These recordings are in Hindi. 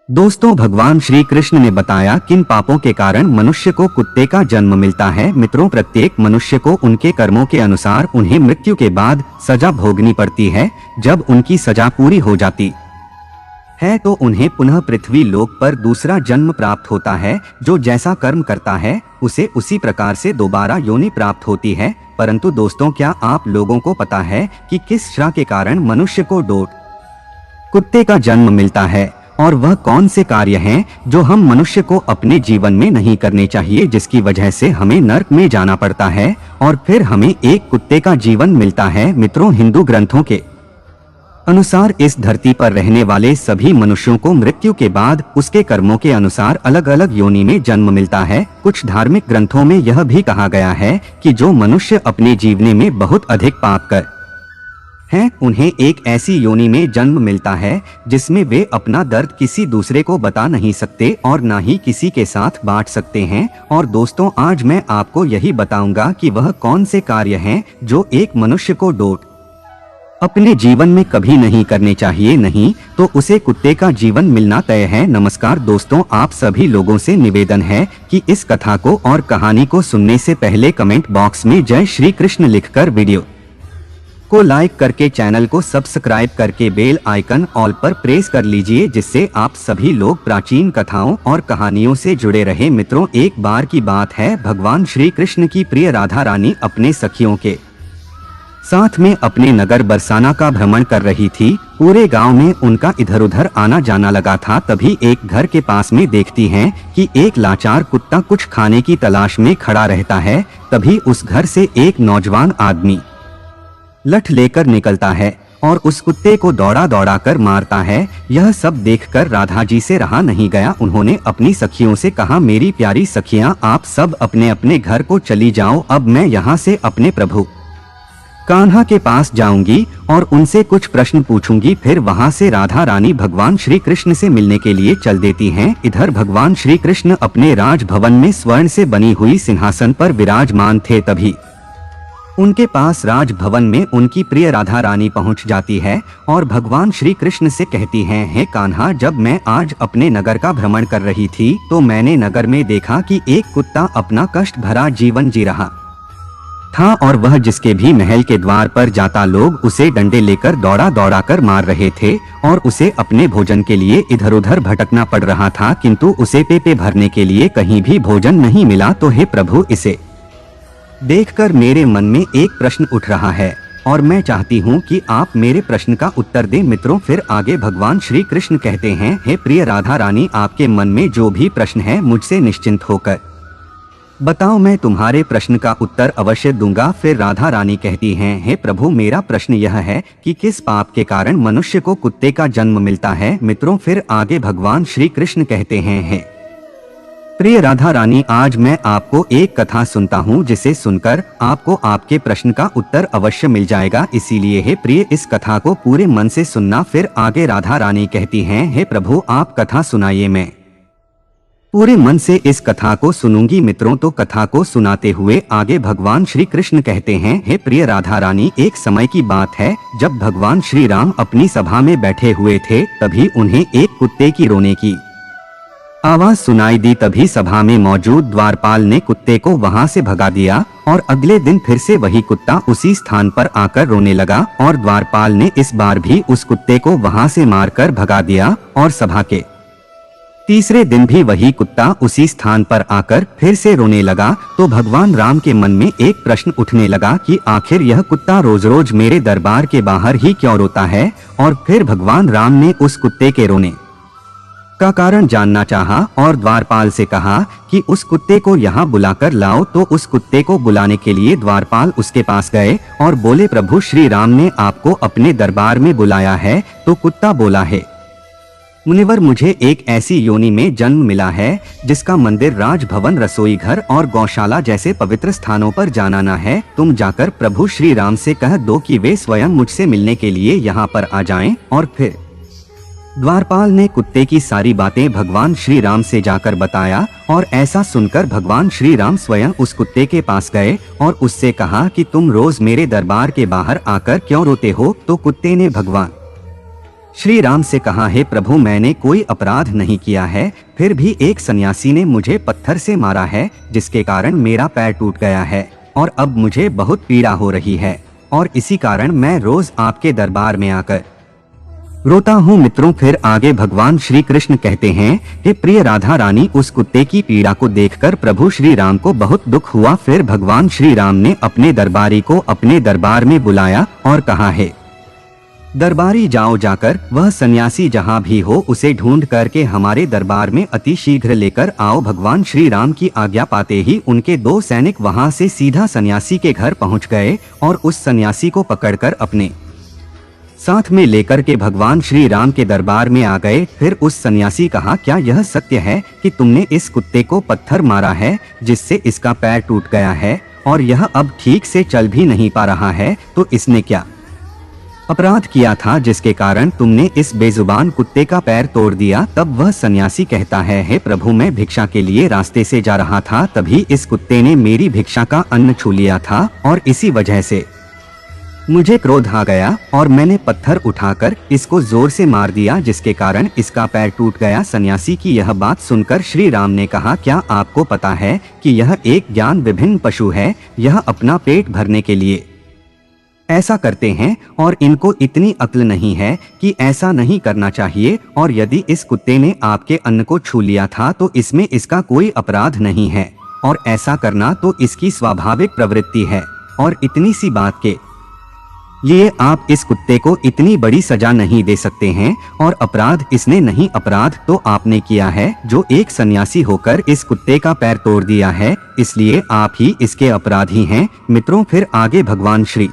दोस्तों, भगवान श्री कृष्ण ने बताया किन पापों के कारण मनुष्य को कुत्ते का जन्म मिलता है। मित्रों, प्रत्येक मनुष्य को उनके कर्मों के अनुसार उन्हें मृत्यु के बाद सजा भोगनी पड़ती है। जब उनकी सजा पूरी हो जाती है तो उन्हें पुनः पृथ्वी लोक पर दूसरा जन्म प्राप्त होता है। जो जैसा कर्म करता है उसे उसी प्रकार से दोबारा योनि प्राप्त होती है। परंतु दोस्तों, क्या आप लोगों को पता है कि किस श्राप के कारण मनुष्य को डोट कुत्ते का जन्म मिलता है, और वह कौन से कार्य हैं जो हम मनुष्य को अपने जीवन में नहीं करने चाहिए, जिसकी वजह से हमें नरक में जाना पड़ता है और फिर हमें एक कुत्ते का जीवन मिलता है। मित्रों, हिंदू ग्रंथों के अनुसार इस धरती पर रहने वाले सभी मनुष्यों को मृत्यु के बाद उसके कर्मों के अनुसार अलग अलग योनि में जन्म मिलता है। कुछ धार्मिक ग्रंथों में यह भी कहा गया है कि जो मनुष्य अपने जीवन में बहुत अधिक पाप कर हैं, उन्हें एक ऐसी योनि में जन्म मिलता है जिसमें वे अपना दर्द किसी दूसरे को बता नहीं सकते और ना ही किसी के साथ बांट सकते हैं। और दोस्तों, आज मैं आपको यही बताऊंगा कि वह कौन से कार्य हैं जो एक मनुष्य को डोट अपने जीवन में कभी नहीं करने चाहिए, नहीं तो उसे कुत्ते का जीवन मिलना तय है। नमस्कार दोस्तों, आप सभी लोगों से निवेदन है कि इस कथा को और कहानी को सुनने से पहले कमेंट बॉक्स में जय श्री कृष्ण लिखकर वीडियो को लाइक करके चैनल को सब्सक्राइब करके बेल आइकन ऑल पर प्रेस कर लीजिए, जिससे आप सभी लोग प्राचीन कथाओं और कहानियों से जुड़े रहे। मित्रों, एक बार की बात है, भगवान श्री कृष्ण की प्रिय राधा रानी अपने सखियों के साथ में अपने नगर बरसाना का भ्रमण कर रही थी। पूरे गांव में उनका इधर उधर आना जाना लगा था। तभी एक घर के पास में देखती हैं कि एक लाचार कुत्ता कुछ खाने की तलाश में खड़ा रहता है। तभी उस घर से एक नौजवान आदमी लठ लेकर निकलता है और उस कुत्ते को दौड़ा दौड़ा कर मारता है। यह सब देखकर राधा जी से रहा नहीं गया। उन्होंने अपनी सखियों से कहा, मेरी प्यारी सखियां, आप सब अपने अपने घर को चली जाओ। अब मैं यहाँ से अपने प्रभु कान्हा के पास जाऊंगी और उनसे कुछ प्रश्न पूछूंगी। फिर वहां से राधा रानी भगवान श्री कृष्ण से मिलने के लिए चल देती हैं। इधर भगवान श्री कृष्ण अपने राजभवन में स्वर्ण से बनी हुई सिंहासन पर विराजमान थे। तभी उनके पास राजभवन में उनकी प्रिय राधा रानी पहुंच जाती है और भगवान श्री कृष्ण से कहती हैं, हे कान्हा, जब मैं आज अपने नगर का भ्रमण कर रही थी तो मैंने नगर में देखा कि एक कुत्ता अपना कष्ट भरा जीवन जी रहा था और वह जिसके भी महल के द्वार पर जाता लोग उसे डंडे लेकर दौड़ा दौड़ा कर मार रहे थे और उसे अपने भोजन के लिए इधर उधर भटकना पड़ रहा था, किंतु उसे पेट भरने के लिए कहीं भी भोजन नहीं मिला। तो हे प्रभु, इसे देखकर मेरे मन में एक प्रश्न उठ रहा है और मैं चाहती हूँ कि आप मेरे प्रश्न का उत्तर दें। मित्रों, फिर आगे भगवान श्री कृष्ण कहते हैं, हे प्रिय राधा रानी, आपके मन में जो भी प्रश्न है मुझसे निश्चिंत होकर बताओ, मैं तुम्हारे प्रश्न का उत्तर अवश्य दूंगा। फिर राधा रानी कहती हैं, हे प्रभु, मेरा प्रश्न यह है कि किस पाप के कारण मनुष्य को कुत्ते का जन्म मिलता है। मित्रों, फिर आगे भगवान श्री कृष्ण कहते हैं, हे प्रिय राधा रानी, आज मैं आपको एक कथा सुनता हूँ जिसे सुनकर आपको आपके प्रश्न का उत्तर अवश्य मिल जाएगा। इसीलिए हे प्रिय, इस कथा को पूरे मन से सुनना। फिर आगे राधा रानी कहती हैं, हे प्रभु, आप कथा सुनाइए, मैं पूरे मन से इस कथा को सुनूंगी। मित्रों, तो कथा को सुनाते हुए आगे भगवान श्री कृष्ण कहते हैं, हे प्रिय राधा रानी, एक समय की बात है जब भगवान श्री राम अपनी सभा में बैठे हुए थे। तभी उन्हें एक कुत्ते की रोने की आवाज सुनाई दी। तभी सभा में मौजूद द्वारपाल ने कुत्ते को वहां से भगा दिया और अगले दिन फिर से वही कुत्ता उसी स्थान पर आकर रोने लगा और द्वारपाल ने इस बार भी उस कुत्ते को वहां से मारकर भगा दिया। और सभा के तीसरे दिन भी वही कुत्ता उसी स्थान पर आकर फिर से रोने लगा। तो भगवान राम के मन में एक प्रश्न उठने लगा कि आखिर यह कुत्ता रोज रोज मेरे दरबार के बाहर ही क्यों रोता है। और फिर भगवान राम ने उस कुत्ते के रोने का कारण जानना चाहा और द्वारपाल से कहा कि उस कुत्ते को यहाँ बुलाकर लाओ। तो उस कुत्ते को बुलाने के लिए द्वारपाल उसके पास गए और बोले, प्रभु श्री राम ने आपको अपने दरबार में बुलाया है। तो कुत्ता बोला, है मुनिवर, मुझे एक ऐसी योनि में जन्म मिला है जिसका मंदिर, राजभवन, रसोई घर और गौशाला जैसे पवित्र स्थानों पर जाना न है। तुम जाकर प्रभु श्री राम से कह दो कि वे स्वयं मुझसे मिलने के लिए यहाँ पर आ जाएं। और फिर द्वारपाल ने कुत्ते की सारी बातें भगवान श्री राम से जाकर बताया और ऐसा सुनकर भगवान श्री राम स्वयं उस कुत्ते के पास गए और उससे कहा कि तुम रोज मेरे दरबार के बाहर आकर क्यों रोते हो। तो कुत्ते ने भगवान श्री राम से कहा, हे प्रभु, मैंने कोई अपराध नहीं किया है, फिर भी एक सन्यासी ने मुझे पत्थर से मारा है, जिसके कारण मेरा पैर टूट गया है और अब मुझे बहुत पीड़ा हो रही है और इसी कारण मैं रोज आपके दरबार में आकर रोता हूँ। मित्रों, फिर आगे भगवान श्री कृष्ण कहते हैं, हे प्रिय राधा रानी, उस कुत्ते की पीड़ा को देखकर प्रभु श्री राम को बहुत दुख हुआ। फिर भगवान श्री राम ने अपने दरबारी को अपने दरबार में बुलाया और कहा, है दरबारी, जाओ, जाकर वह सन्यासी जहाँ भी हो उसे ढूंढ करके हमारे दरबार में अति शीघ्र लेकर आओ। भगवान श्री राम की आज्ञा पाते ही उनके 2 सैनिक वहां से सीधा सन्यासी के घर पहुंच गए और उस सन्यासी को पकड़कर अपने साथ में लेकर के भगवान श्री राम के दरबार में आ गए। फिर उस सन्यासी कहा, क्या यह सत्य है कि तुमने इस कुत्ते को पत्थर मारा है जिससे इसका पैर टूट गया है और यह अब ठीक से चल भी नहीं पा रहा है? तो इसने क्या अपराध किया था जिसके कारण तुमने इस बेजुबान कुत्ते का पैर तोड़ दिया? तब वह सन्यासी कहता है, हे प्रभु, मैं भिक्षा के लिए रास्ते से जा रहा था, तभी इस कुत्ते ने मेरी भिक्षा का अन्न छू लिया था और इसी वजह से मुझे क्रोध आ गया और मैंने पत्थर उठाकर इसको जोर से मार दिया, जिसके कारण इसका पैर टूट गया। सन्यासी की यह बात सुनकर श्री राम ने कहा, क्या आपको पता है कि यह एक ज्ञान विभिन्न पशु है? यह अपना पेट भरने के लिए ऐसा करते हैं और इनको इतनी अक्ल नहीं है कि ऐसा नहीं करना चाहिए। और यदि इस कुत्ते ने आपके अन्न को छू लिया था तो इसमें इसका कोई अपराध नहीं है और ऐसा करना तो इसकी स्वाभाविक प्रवृत्ति है और इतनी सी बात के लिए आप इस कुत्ते को इतनी बड़ी सजा नहीं दे सकते हैं। और अपराध इसने नहीं, अपराध तो आपने किया है जो एक सन्यासी होकर इस कुत्ते का पैर तोड़ दिया है, इसलिए आप ही इसके अपराधी हैं। मित्रों, फिर आगे भगवान श्री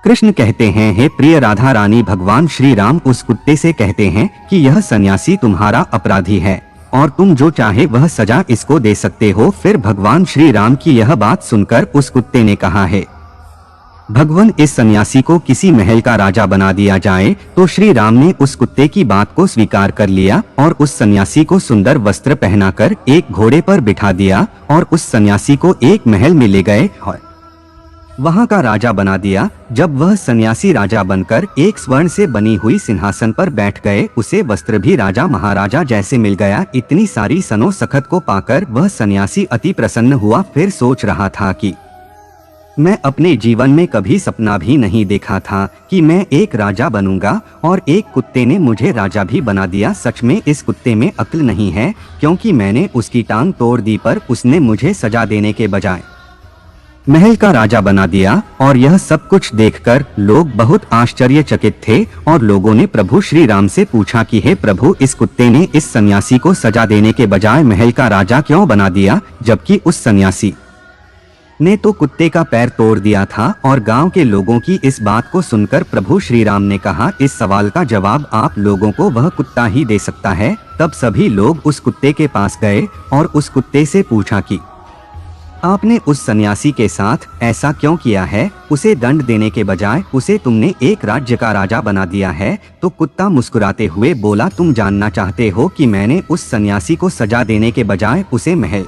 कृष्ण कहते हैं, हे प्रिय राधा रानी, भगवान श्री राम उस कुत्ते से कहते हैं कि यह सन्यासी तुम्हारा अपराधी है और तुम जो चाहे वह सजा इसको दे सकते हो। फिर भगवान श्री राम की यह बात सुनकर उस कुत्ते ने कहा, है भगवान, इस सन्यासी को किसी महल का राजा बना दिया जाए। तो श्री राम ने उस कुत्ते की बात को स्वीकार कर लिया और उस सन्यासी को सुंदर वस्त्र पहनाकर एक घोड़े पर बिठा दिया और उस सन्यासी को एक महल में ले गए और वहां का राजा बना दिया। जब वह सन्यासी राजा बनकर एक स्वर्ण से बनी हुई सिंहासन पर बैठ गए, उसे वस्त्र भी राजा महाराजा जैसे मिल गया। इतनी सारी सनो सखत को पाकर वह सन्यासी अति प्रसन्न हुआ। फिर सोच रहा था कि मैं अपने जीवन में कभी सपना भी नहीं देखा था कि मैं एक राजा बनूंगा और एक कुत्ते ने मुझे राजा भी बना दिया। सच में इस कुत्ते में अक्ल नहीं है, क्योंकि मैंने उसकी टांग तोड़ दी पर उसने मुझे सजा देने के बजाय महल का राजा बना दिया। और यह सब कुछ देखकर लोग बहुत आश्चर्यचकित थे और लोगों ने प्रभु श्री राम से पूछा कि हे प्रभु, इस कुत्ते ने इस सन्यासी को सजा देने के बजाय महल का राजा क्यों बना दिया, जबकि उस सन्यासी ने तो कुत्ते का पैर तोड़ दिया था। और गांव के लोगों की इस बात को सुनकर प्रभु श्री राम ने कहा, इस सवाल का जवाब आप लोगों को वह कुत्ता ही दे सकता है। तब सभी लोग उस कुत्ते के पास गए और उस कुत्ते से पूछा कि आपने उस सन्यासी के साथ ऐसा क्यों किया है? उसे दंड देने के बजाय उसे तुमने एक राज्य का राजा बना दिया है। तो कुत्ता मुस्कुराते हुए बोला, तुम जानना चाहते हो कि मैंने उस सन्यासी को सजा देने के बजाय उसे महल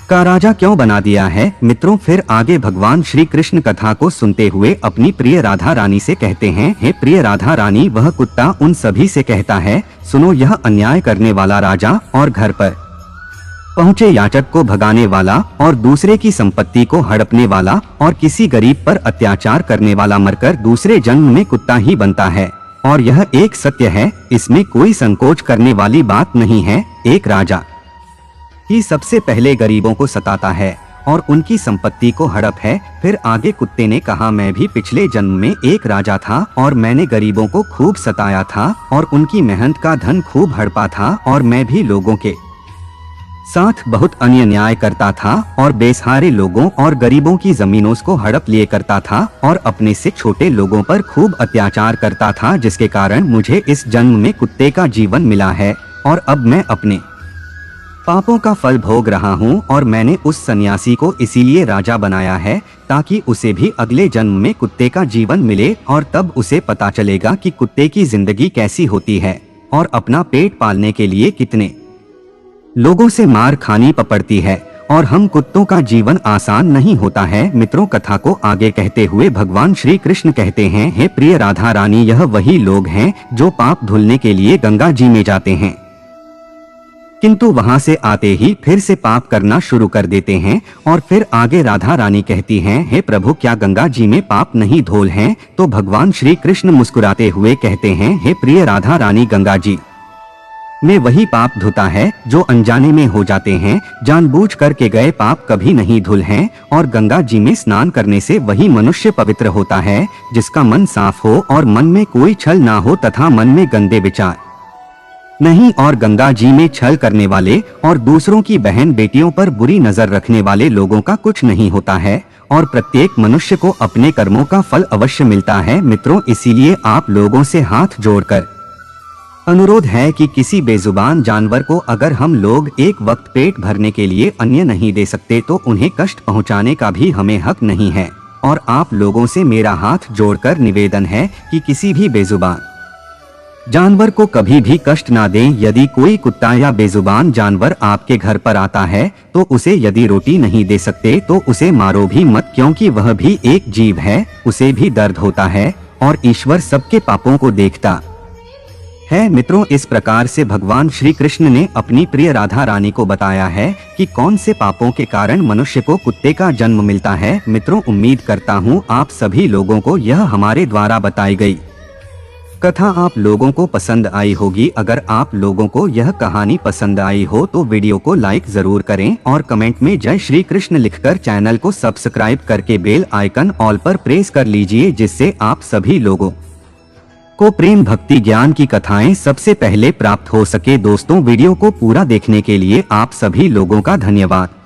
का राजा क्यों बना दिया है? मित्रों, फिर आगे भगवान श्री कृष्ण कथा को सुनते हुए अपनी प्रिय राधा रानी से कहते हैं, हे प्रिय राधा रानी, वह कुत्ता उन सभी से कहता है, सुनो, यह अन्याय करने वाला राजा और घर पर पहुंचे याचक को भगाने वाला और दूसरे की संपत्ति को हड़पने वाला और किसी गरीब पर अत्याचार करने वाला मरकर दूसरे जन्म में कुत्ता ही बनता है। और यह एक सत्य है, इसमें कोई संकोच करने वाली बात नहीं है। एक राजा ही सबसे पहले गरीबों को सताता है और उनकी संपत्ति को हड़प है। फिर आगे कुत्ते ने कहा, मैं भी पिछले जन्म में एक राजा था और मैंने गरीबों को खूब सताया था और उनकी मेहनत का धन खूब हड़पा था और मैं भी लोगों के साथ बहुत अन्याय करता था और बेसहारे लोगों और गरीबों की जमीनों को हड़प लिए करता था और अपने से छोटे लोगों पर खूब अत्याचार करता था, जिसके कारण मुझे इस जन्म में कुत्ते का जीवन मिला है और अब मैं अपने पापों का फल भोग रहा हूँ। और मैंने उस सन्यासी को इसीलिए राजा बनाया है ताकि उसे भी अगले जन्म में कुत्ते का जीवन मिले और तब उसे पता चलेगा कि कुत्ते की जिंदगी कैसी होती है और अपना पेट पालने के लिए कितने लोगों से मार खानी पड़ती है और हम कुत्तों का जीवन आसान नहीं होता है। मित्रों, कथा को आगे कहते हुए भगवान श्री कृष्ण कहते हैं, हे प्रिय राधा रानी, यह वही लोग हैं जो पाप धुलने के लिए गंगा जी में जाते हैं, किंतु वहां से आते ही फिर से पाप करना शुरू कर देते हैं। और फिर आगे राधा रानी कहती हैं, हे प्रभु, क्या गंगा जी में पाप नहीं धोल हैं? तो भगवान श्री कृष्ण मुस्कुराते हुए कहते हैं, हे प्रिय राधा रानी, गंगा जी में वही पाप धुता है जो अनजाने में हो जाते हैं। जानबूझ करके गए पाप कभी नहीं धुल हैं। और गंगा जी में स्नान करने से वही मनुष्य पवित्र होता है जिसका मन साफ हो और मन में कोई छल ना हो तथा मन में गंदे विचार नहीं। और गंगा जी में छल करने वाले और दूसरों की बहन बेटियों पर बुरी नजर रखने वाले लोगों का कुछ नहीं होता है और प्रत्येक मनुष्य को अपने कर्मों का फल अवश्य मिलता है। मित्रों, इसीलिए आप लोगों से हाथ जोड़कर अनुरोध है कि किसी बेजुबान जानवर को अगर हम लोग एक वक्त पेट भरने के लिए अन्न नहीं दे सकते तो उन्हें कष्ट पहुंचाने का भी हमें हक नहीं है। और आप लोगों से मेरा हाथ जोड़कर निवेदन है कि किसी भी बेजुबान जानवर को कभी भी कष्ट ना दें। यदि कोई कुत्ता या बेजुबान जानवर आपके घर पर आता है तो उसे यदि रोटी नहीं दे सकते तो उसे मारो भी मत, क्योंकि वह भी एक जीव है, उसे भी दर्द होता है और ईश्वर सबके पापों को देखता है। मित्रों, इस प्रकार से भगवान श्री कृष्ण ने अपनी प्रिय राधा रानी को बताया है कि कौन से पापों के कारण मनुष्य को कुत्ते का जन्म मिलता है। मित्रों, उम्मीद करता हूँ आप सभी लोगों को यह हमारे द्वारा बताई गई कथा आप लोगों को पसंद आई होगी। अगर आप लोगों को यह कहानी पसंद आई हो तो वीडियो को लाइक जरूर करें और कमेंट में जय श्री कृष्ण लिखकर चैनल को सब्सक्राइब करके बेल आइकन ऑल पर प्रेस कर लीजिए, जिससे आप सभी लोगों को प्रेम भक्ति ज्ञान की कथाएं सबसे पहले प्राप्त हो सके। दोस्तों, वीडियो को पूरा देखने के लिए आप सभी लोगों का धन्यवाद।